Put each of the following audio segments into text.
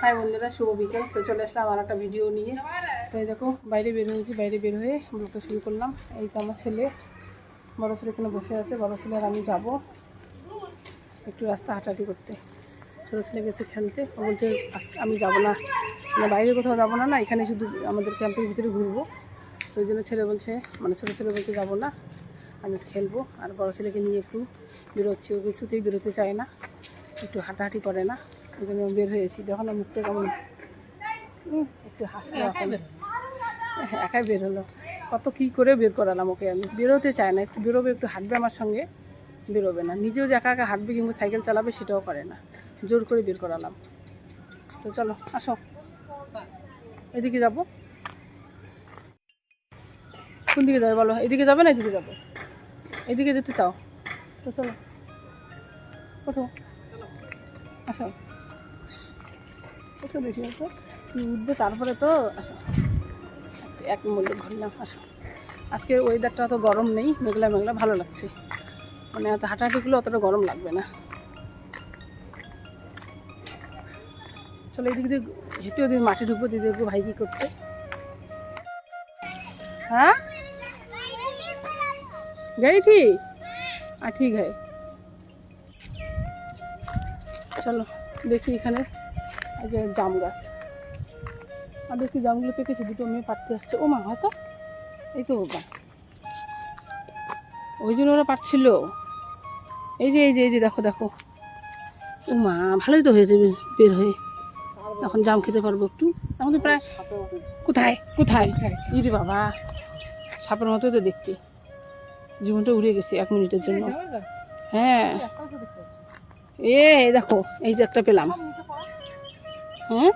High বন্ধুরা, শুভ বিকেল। তো চলে আসলাম আমার একটা ভিডিও নিয়ে। তো এই দেখো বাইরে বের হয়েছি, বাইরে বের হয়ে ব্লগটা শুরু করলাম। এই তো আমার ছেলে, বড়ো ছেলে এখানে বসে আছে। বড়ো ছেলে আর আমি যাব একটু রাস্তা হাঁটাহাঁটি করতে। ছোটো ছেলে গেছে খেলতে। ও বলছে আজকে আমি যাব না, মানে বাইরে কোথাও যাবো না, এখানে শুধু আমাদের ক্যাম্পের ভিতরে ঘুরবো। তো ওই জন্য ছেলে বলছে, মানে ছোটো ছেলে বলছে যাবো না, আমি খেলবো। আর বড়ো ছেলেকে নিয়ে একটু বেরোচ্ছি। ও কিছুতেই বেরোতে চায় না, একটু হাঁটাহাঁটি করে না, এই জন্য বের হয়েছি। দেখো না মুখটা কেমন, একটু হাসলো এখন। একাই বের হলো, কত কী করে বের করালাম ওকে। আমি বেরোতে চায় না, একটু বেরোবে, একটু হাঁটবে আমার সঙ্গে, বেরোবে না। নিজেও যে একা একা হাঁটবে কিংবা সাইকেল চালাবে সেটাও করে না, জোর করে বের করালাম। তো চলো আসো, এদিকে যাবো। কোন দিকে যাবে বলো? এদিকে যাবে না এদিকে যাবে? এদিকে যেতে চাও তো চলো, ওঠো, আসো, ওঠো, দেখি আসো, উঠবে তারপরে তো। আসো, এক মূল্য ঘুরলাম, আসো। আজকের ওয়েদারটা অত গরম নেই, মেঘলা মেঘলা, ভালো লাগছে। মানে এত হাঁটাহাঁটিগুলো অতটা গরম লাগবে না। চলো এদিকে দিয়ে হেঁটে ওদিকে মাঠে ঢুকবো। দিদি দেখবো ভাই কী করছে। हाँ गई थी, हाँ ठीक है। চলো দেখি এখানে আগে জাম গাছ, আর দেখি জামগুলো পেকেছে। দুটো মেয়ে পাড়তে আসছে। ও মা, হয়তো এই তো বাবা, ওই জন্য ওরা পারছিল। এই যে এই যে এই যে দেখো দেখো, ও মা ভালোই তো হয়েছে বের হয়ে। এখন জাম খেতে পারবো একটু। আমাদের প্রায় কোথায় কোথায় ইরে বাবা, সাপের মতো তো দেখতে। জীবনটা উড়ে গেছে 1 মিনিটের জন্য। হ্যাঁ এ দেখো, এই যে একটা পেলাম। হ্যাঁ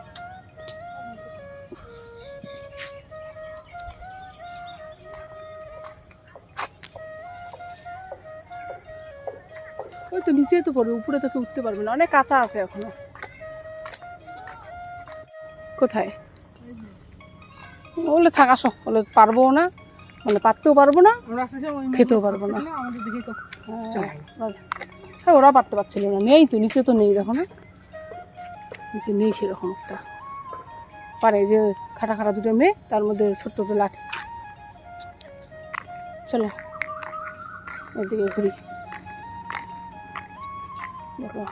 ওই তো নিচেই তো পড়বে, উপরে থেকে উঠতে পারবে না, অনেক কাঁচা আছে এখনো। কোথায় বলে থাক, আসো। বলে পারবো না, মানে পারতেও পারবো না, খেতেও পারবো না। হ্যাঁ ওরা পারতে পারছিল না, নেই তো নিচে তো নেই, দেখো না নিচে নেই সেরকম একটা। পারে যে খাটা খাটা দুটো মেয়ে, তার মধ্যে ছোট্ট ছোট লাঠি। চলো এদিকে ঘুরি। দেখো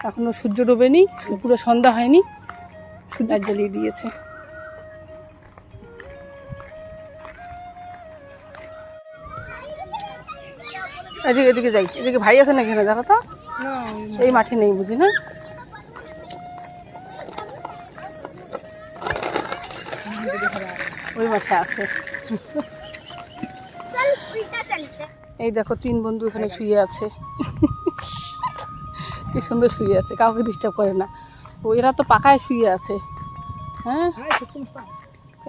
এখনো সূর্য ডোবেনি, পুরো সন্ধ্যা হয়নি, সূর্য জ্বালিয়ে দিয়েছে। এদিকে এদিকে যাই, এদিকে ভাই আছে না এখানে, দেখো তো। এই মাঠে নেই বুঝি না, ওই মাঠে আছে। এই দেখো 3 বন্ধু এখানে শুয়ে আছে। কি সুন্দর শুয়ে আছে, কাউকে ডিস্টার্ব করে না। ও এরা তো পাকায় শুয়ে আছে। হ্যাঁ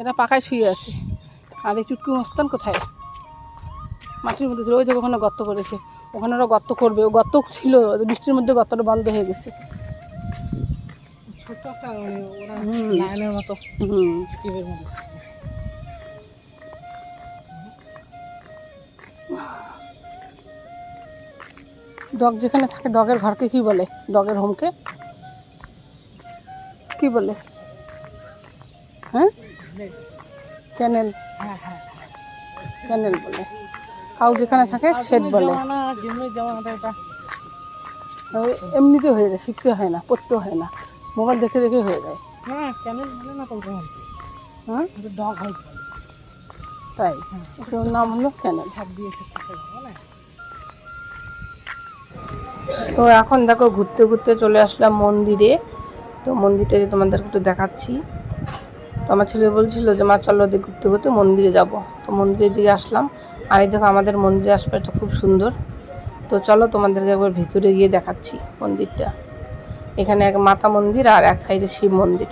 এরা পাকায় শুয়ে আছে। আর এই চুটকু মস্তান কোথায়? মাটির মধ্যে ছিল, ওই যে ওখানে গর্ত করেছে, ওখানে ওরা গর্ত করবে। ও গর্ত ছিল, বৃষ্টির মধ্যে গর্তটা বন্ধ হয়ে গেছে। ডগ যেখানে থাকে, ডগের ঘরকে কি বলে? ডগের হোমকে কি বলে? হ্যাঁ ক্যানেল, ক্যানেল বলে। কাউ যেখানে থাকে শেড বলে। এমনিতে হয়ে যায়, শিখতে হয় না, পড়তে হয় না, মোবাইল দেখে দেখে হয়ে যায়। হ্যাঁ ডগ হয় তাই, ওর নাম হলো ক্যানেল। তো এখন দেখো ঘুরতে ঘুরতে চলে আসলাম মন্দিরে। তো মন্দিরটা যে তোমাদেরকে একটু দেখাচ্ছি। তো আমার ছেলে বলছিল যে মা চলো ওদিকে ঘুরতে ঘুরতে মন্দিরে যাব। তো মন্দিরের দিকে আসলাম। আর এই দেখো আমাদের মন্দিরের আশপাশটা খুব সুন্দর। তো চলো তোমাদেরকে একবার ভিতরে গিয়ে দেখাচ্ছি মন্দিরটা। এখানে এক মাতা মন্দির আর এক সাইডে শিব মন্দির,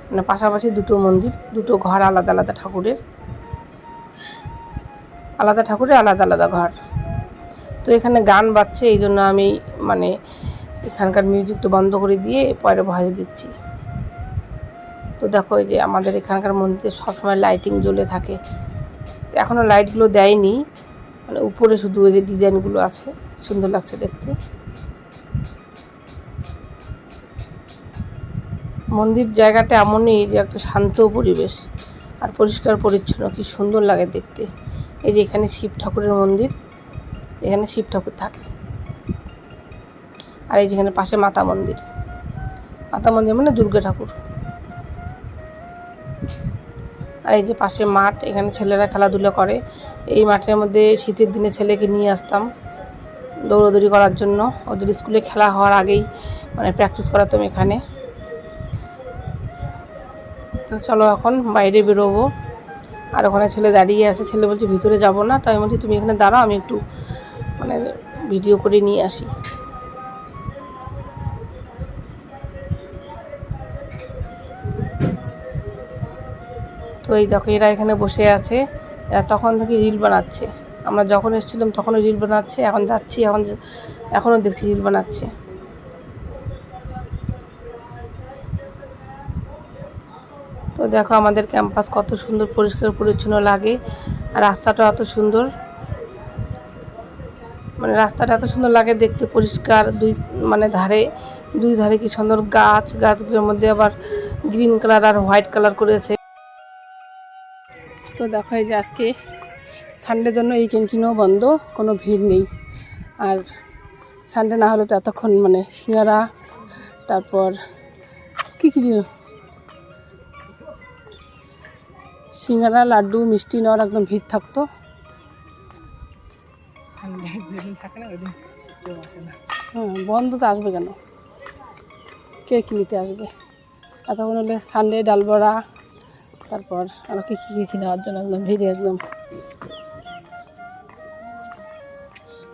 মানে পাশাপাশি দুটো মন্দির, দুটো ঘর আলাদা আলাদা ঠাকুরের, আলাদা ঠাকুরের আলাদা আলাদা ঘর। তো এখানে গান বাজছে, এই জন্য আমি মানে এখানকার মিউজিকটা বন্ধ করে দিয়ে পরে ভয়েস দিচ্ছি। তো দেখো এই যে আমাদের এখানকার মন্দিরে সবসময় লাইটিং জ্বলে থাকে। এখনও লাইটগুলো দেয়নি, মানে উপরে শুধু ওই যে ডিজাইনগুলো আছে, সুন্দর লাগছে দেখতে। মন্দির জায়গাটা এমনই যে একটা শান্ত পরিবেশ আর পরিষ্কার পরিচ্ছন্ন, কি সুন্দর লাগে দেখতে। এই যে এখানে শিব ঠাকুরের মন্দির, এখানে শিব ঠাকুর থাকে। আর এই যেখানে পাশে মাতা মন্দির, মাতা মন্দির মানে দুর্গা ঠাকুর। আর এই যে পাশে মাঠ, এখানে ছেলেরা খেলাধুলা করে। এই মাঠের মধ্যে শীতের দিনে ছেলেকে নিয়ে আসতাম দৌড়াদৌড়ি করার জন্য। ওদের স্কুলে খেলা হওয়ার আগেই মানে প্র্যাকটিস করাতাম এখানে। তো চলো এখন বাইরে বেরোবো। আর ওখানে ছেলে দাঁড়িয়ে আছে, ছেলে বলছে ভিতরে যাব না। তাই আমি বলছি তুমি এখানে দাঁড়াও, আমি একটু মানে ভিডিও করে নিয়ে আসি। তো এই দেখো এরা এখানে বসে আছে, এরা তখন থেকে রিল বানাচ্ছে। আমরা যখন এসেছিলাম তখনও রিল বানাচ্ছে, এখন যাচ্ছি এখনও দেখছি রিল বানাচ্ছে। তো দেখো আমাদের ক্যাম্পাস কত সুন্দর পরিষ্কার পরিচ্ছন্ন লাগে। আর রাস্তাটা এত সুন্দর, মানে রাস্তাটা এত সুন্দর লাগে দেখতে, পরিষ্কার। দুই ধারে কি সুন্দর গাছগুলোর মধ্যে আবার গ্রিন কালার আর হোয়াইট কালার করেছে। তো দেখো এই যে আজকে সানডের জন্য এই ক্যান্টিনও বন্ধ, কোনো ভিড় নেই। আর সানডে না হলে তো এতক্ষণ মানে সিঙ্গারা, তারপর কী সিঙ্গারা, লাড্ডু, মিষ্টি নেওয়ার একদম ভিড় থাকতো। হ্যাঁ, বন্ধ তো আসবে কেন, কে কিনতে আসবে এতক্ষণ হলে? সানডে ডাল বড়া, তারপর আরও কী নেওয়ার জন্য একদম ভিড়ে একদম।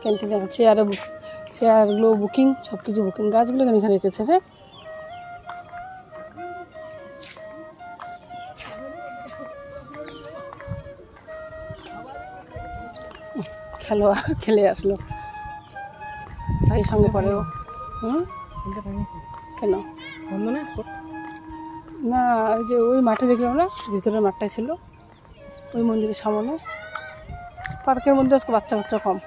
ক্যান্টিনে চেয়ারগুলো বুকিং, সব কিছু বুকিং। গাছগুলো কেন এখানে রেখেছে রে? খেলোয়াড় খেলে আসলো ভাইয়ের সঙ্গে পরেও। কেন না, ওই যে ওই মাঠে দেখলাম না, ভিতরের মাঠটাই ছিল, ওই মন্দিরের সামনে। পার্কের মধ্যে আজকে বাচ্চা কম।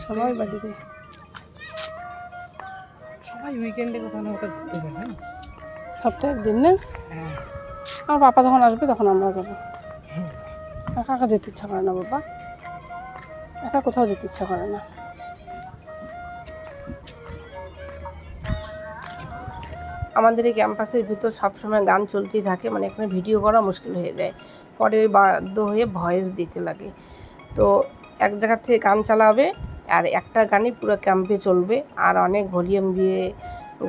সবাই বাড়িতে, সবাই উইকেন্ডে কোথাও না কোথাও ঘুরতে যাবে, সপ্তাহে একদিন না। আমার বাবা যখন আসবে তখন আমরা যাবো। একা যেতে ইচ্ছা করে না বাবা, একা কোথাও যেতে ইচ্ছা করে না। আমাদের এই ক্যাম্পাসের ভিতর সবসময় গান চলতেই থাকে, মানে এখানে ভিডিও করা মুশকিল হয়ে যায়। পরে ওই বাধ্য হয়ে ভয়েস দিতে লাগে। তো এক জায়গা থেকে গান চালাবে আর একটা গানই পুরো ক্যাম্পে চলবে, আর অনেক ভলিউম দিয়ে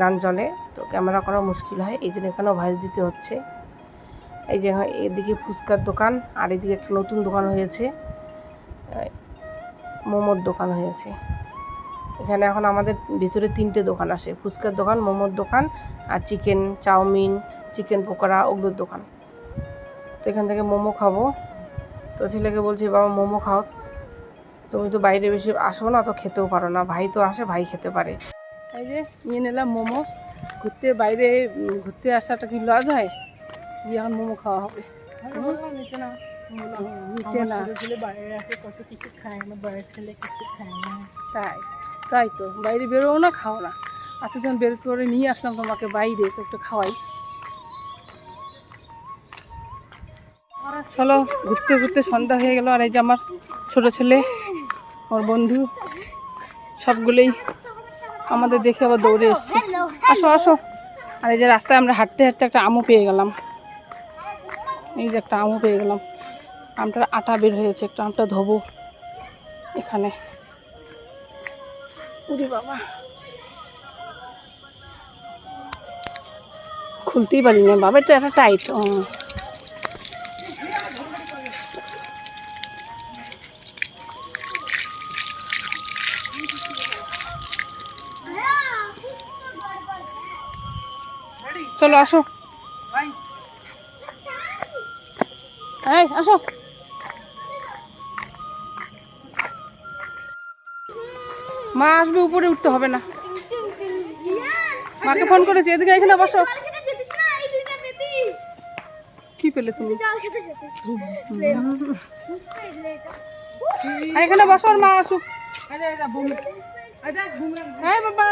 গান চলে, তো ক্যামেরা করা মুশকিল হয়। এই জন্য এখানেও ভয়েস দিতে হচ্ছে। এই যে এদিকে ফুচকার দোকান, আর এদিকে একটা নতুন দোকান হয়েছে, মোমোর দোকান হয়েছে। এখানে এখন আমাদের ভিতরে 3টে দোকান আসে, ফুচকার দোকান, মোমোর দোকান, আর চিকেন চাউমিন, চিকেন পকোড়া, ওগুলোর দোকান। তো এখান থেকে মোমো খাবো। তো ছেলেকে বলছি বাবা মোমো খাও, তুমি তো বাইরে বেশি আসো না, তো খেতেও পারো না। ভাই তো আসে, ভাই খেতে পারে। এই যে নিয়ে নিলাম মোমো। বাইরে ঘুরতে আসাটা কি লজ হয়? গিয়ে এখন মোমো খাওয়া হবে। নিতে না, বাইরে আসে কত কিছু খায় না, বাইরে ছেলে কিছু খায় না। তাই তো বাইরে বেরোও না, খাও না। আচ্ছা যখন বের করে নিয়ে আসলাম তোমাকে বাইরে, তো একটু খাওয়াই। চলো, ঘুরতে ঘুরতে সন্ধ্যা হয়ে গেল। আর এই যে আমার ছোট ছেলে, ওর বন্ধু, সবগুলোই আমাদের দেখে আবার দৌড়ে এসছে, আসো আসো। আর এই যে রাস্তায় আমরা হাঁটতে হাঁটতে একটা আমও পেয়ে গেলাম। এই যে একটা আমও পেয়ে গেলাম, আমটার আটা বের হয়েছে, একটু আমটা ধোবো এখানে। উরে বাবা, খুলতেই পারি না বাবা, এটা একটা টাইট। চলো আসো, এই আসো। মা আসবে, উপরে উঠতে হবে না। মাকে ফোন করেছি, এদিকে এখানে বসো। কি পেলে তুমি? এখানে বসো, মা আসুক। হ্যাঁ বাবা,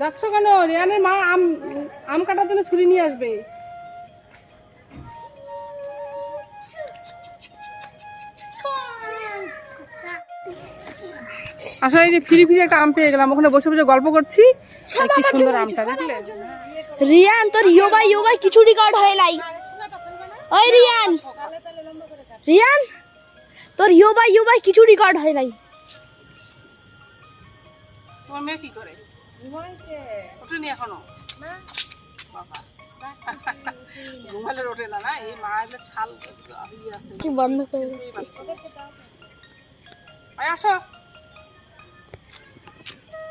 দেখছো কেন? রিয়ানের মা আম কাটার জন্য ছুরি নিয়ে আসবে। আসলে এই যে ফিরি ফিরি একটা আম পেয়ে গেলাম, ওখানে বসে বসে গল্প করছি। কি সুন্দর আমটা দেখলে। রিয়ান তোর ইয়ো ভাই কিছু রেকর্ড হয় নাই। ওই রিয়ান রিয়ান তোর ইয়ো ভাই কিছু রেকর্ড হয় নাই। তোমার মেয়ে কি করে? ওঠেনি এখনো? বাবা ঘুমালে ওঠে না। না এই মা এলে ছাল আছে কি বন্ধ করে আসো।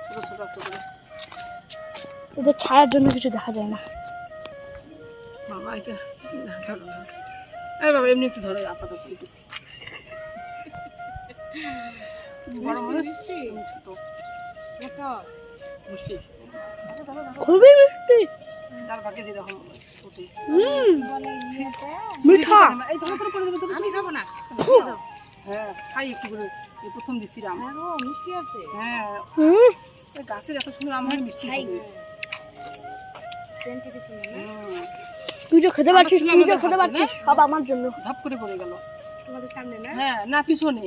ছোট ছোট একটু করে ওদের ছায়ার জন্য কিছু দেখা যায় না। বাবা এটা এই বাবা এমনি একটু ধরে আপাতত একটু বড় মানুষ ছোট একটা মিষ্টি খুবই মিষ্টি। তার ভাগে যেরকম ওঠে মিঠা। এই ধরো ধরো পড়ে যাবে। আমি খাবো না। হ্যাঁ খাই একটু করে। এই প্রথম দিচ্ছি আম। মিষ্টি আছে। হ্যাঁ এই গাছের এত সুন্দর আম হয় মিষ্টি হবে। তুই যে খেতে পারছিস, তুই যে খেতে পারছিস সব আমার জন্য। ধাপ করে পড়ে গেল তোমাদের সামনে না? হ্যাঁ না পিছনে।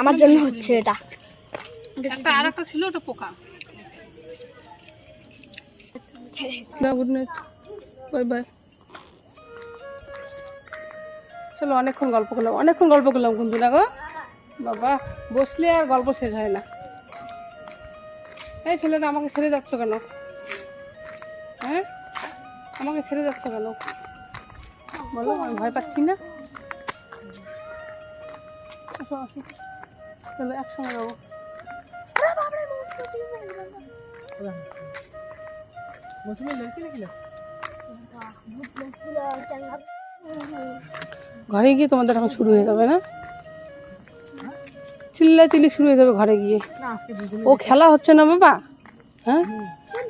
আমার জন্য হচ্ছে এটা। একটা আরেকটা ছিল ওটা পোকা। না গুড নাইট বাই বাই। চলো অনেকক্ষণ গল্প করলাম কিন্তু না গো বাবা, বসলে আর গল্প শেষ হয় না। এই ছেলেটা আমাকে ছেড়ে যাচ্ছ কেন? হ্যাঁ আমাকে ছেড়ে যাচ্ছ কেন বলো? আমি ভয় পাচ্ছি না। আসো আসো চলো একসঙ্গে যাবো। ঘরে গিয়ে তোমাদের এখন শুরু হয়ে যাবে না? চিল্লাচিল্লি শুরু হয়ে যাবে ঘরে গিয়ে। ও খেলা হচ্ছে না বাবা, হ্যাঁ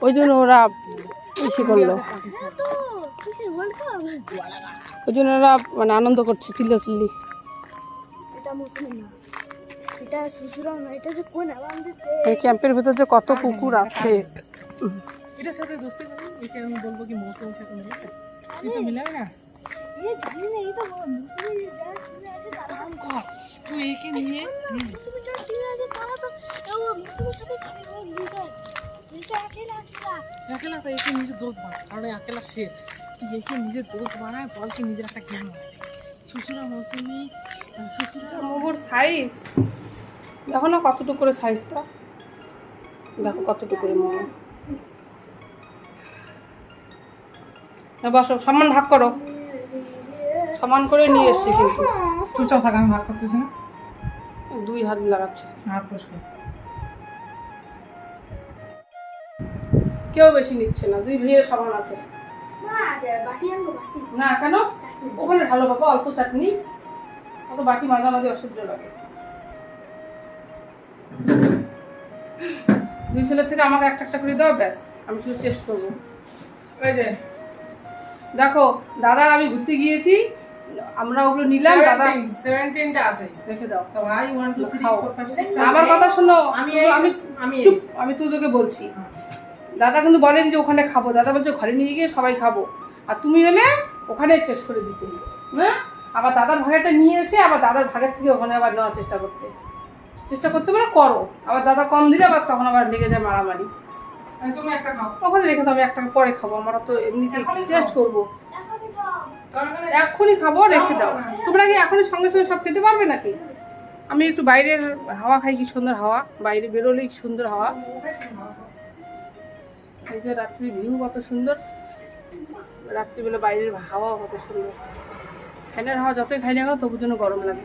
ওই জন্য ওরা বেশি করলো, ওই জন্য ওরা মানে আনন্দ করছে চিল্লাচিল্লি। এই ক্যাম্পের ভিতর যে কত কুকুর আছে। এটার সাথে দোস্তি করি, এটা আমি বলবো কি মৌসুম সাথে মিলাবে? এটা মিলাবে না। তুই একে নিয়ে একেলা তো একে নিজের দোষ বানায়, কারণ একেলা সে একে নিজের দোষ বানায়, বলকে নিজের একটা গেম হয়। শ্বশুরা মৌসুমি শ্বশুরা মোগর সাইজ দেখো না কতটুকু করে সাইজটা, দেখো কতটুকু করে মোগর। বসো, সমান ভাগ করো, সমান করে নিয়ে এসছি কিন্তু চুপচাপ থাকা, আমি ভাগ করতেছি না। দুই হাত লাগাচ্ছে, হাত পরিষ্কার। কেউ বেশি নিচ্ছে না, দুই ভাইয়ের সমান আছে। না কেন ওখানে ঢালো বাবা, অল্প চাটনি, অত বাটি মাঝামাঝি অসহ্য লাগে। দুই ছেলের থেকে আমাকে একটা একটা করে দাও, ব্যাস আমি শুধু টেস্ট করবো। ওই যে দেখো দাদা আমি ঘুরতে গিয়েছি, আমরা ওগুলো নিলাম। দাদা 17টা আছে, রেখে দাও ভাই। 1 2 3 4 5 6 আমার কথা শোনো। আমি তুজোকে বলছি, দাদা কিন্তু বলেন যে ওখানে খাবো, দাদা বলছে ঘরে নিয়ে গিয়ে সবাই খাবো, আর তুমি হলে ওখানে শেষ করে দিতে না। আবার দাদার ভাগেরটা নিয়ে এসে আবার দাদার ভাগের থেকে ওখানে আবার নেওয়ার চেষ্টা করতে মানে করো। আবার দাদা কম দিলে আবার তখন আবার লেগে যায় মারামারি। তুমি একটা খাও, ওখানে রেখে দাও, আমি একটা পরে খাবো। আমরা তো এমনিতে টেস্ট করবো, এক্ষুনি খাবো, রেখে দাও। তোমরা কি এখনই সঙ্গে সঙ্গে সব খেতে পারবে নাকি? আমি একটু বাইরের হাওয়া খাই, কি সুন্দর হাওয়া, বাইরে বেরোলেই সুন্দর হাওয়া। এই যে রাত্রি ভিউ কত সুন্দর, রাত্রিবেলা বাইরের হাওয়া কত সুন্দর। ফ্যানের হাওয়া যতই খাই না কেন তবুর জন্য গরম লাগে।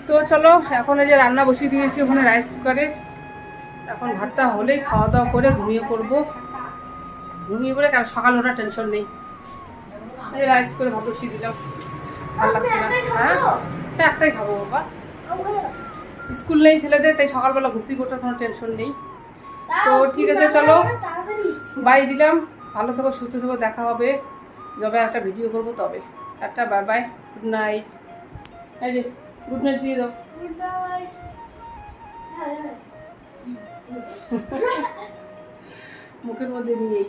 তো চলো এখন এই যে রান্না বসিয়ে দিয়েছি ওখানে রাইস কুকারে। এখন ভাতটা হলেই খাওয়া দাওয়া করে ঘুমিয়ে পড়বো। ঘুমিয়ে পড়ে কাল সকাল ওঠার টেনশন নেই। এই রাইস করে ভাত বসিয়ে দিলাম, ভালো লাগছে না। হ্যাঁ একটাই খাবো বাবা, স্কুল নেই ছেলেদের, তাই সকালবেলা ঘুরতে ঘুরতে কোনো টেনশন নেই। তো ঠিক আছে চলো বাই দিলাম, ভালো থেকো সুস্থ থেকো, দেখা হবে যবে একটা ভিডিও করবো তবে। একটা বাই বাই, গুড নাইট। এই যে গুড নাইট দিয়ে দাও। Good night. মুখের মধ্যে নিয়েই